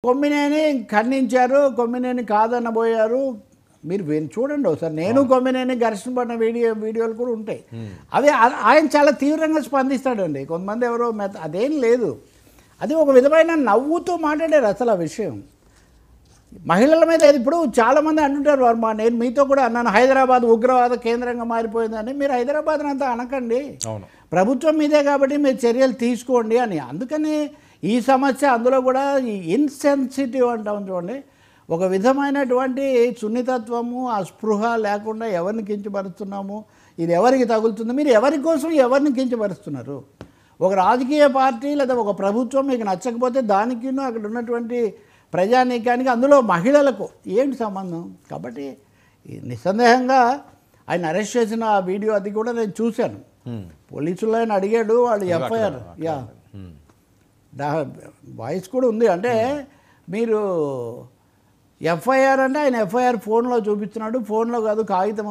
కొమ్మినేని ఖండించారు, కొమ్మినేని కాదనబోయారు. మీరు చూడండి ఒకసారి. నేను కొమ్మినేని ఘర్షణ పడిన వీడియోలు కూడా ఉంటాయి. అవి ఆయన చాలా తీవ్రంగా స్పందిస్తాడండి. కొంతమంది ఎవరో అదేం లేదు. అది ఒక విధమైన నవ్వుతూ మాట్లాడారు అసలు ఆ విషయం. మహిళల మీద ఇప్పుడు చాలామంది అంటుంటారు వర్మ, నేను మీతో కూడా అన్నాను హైదరాబాద్ ఉగ్రవాద కేంద్రంగా మారిపోయిందని. మీరు హైదరాబాద్ని అంతా అనకండి, ప్రభుత్వం మీదే కాబట్టి మీరు చర్యలు తీసుకోండి అని. అందుకని ఈ సమస్య అందులో కూడా ఈ ఇన్సెన్సిటివ్ అంటాం చూడండి, ఒక విధమైనటువంటి సున్నితత్వము ఆ స్పృహ లేకుండా ఎవరిని కించపరుస్తున్నాము, ఇది ఎవరికి తగులుతుంది, మీరు ఎవరి కోసం ఎవరిని కించపరుస్తున్నారు. ఒక రాజకీయ పార్టీ లేదా ఒక ప్రభుత్వం మీకు నచ్చకపోతే దానికి అక్కడ ఉన్నటువంటి ప్రజానీకానికి అందులో మహిళలకు ఏంటి సంబంధం. కాబట్టి నిస్సందేహంగా ఆయన అరెస్ట్ చేసిన ఆ వీడియో అది కూడా నేను చూశాను. పోలీసులు ఆయన అడిగాడు, వాళ్ళు ఎఫ్ఐఆర్ వాయిస్ కూడా ఉంది. అంటే మీరు ఎఫ్ఐఆర్ అంటే ఆయన ఎఫ్ఐఆర్ ఫోన్లో చూపిస్తున్నాడు, ఫోన్లో కాదు కాగితం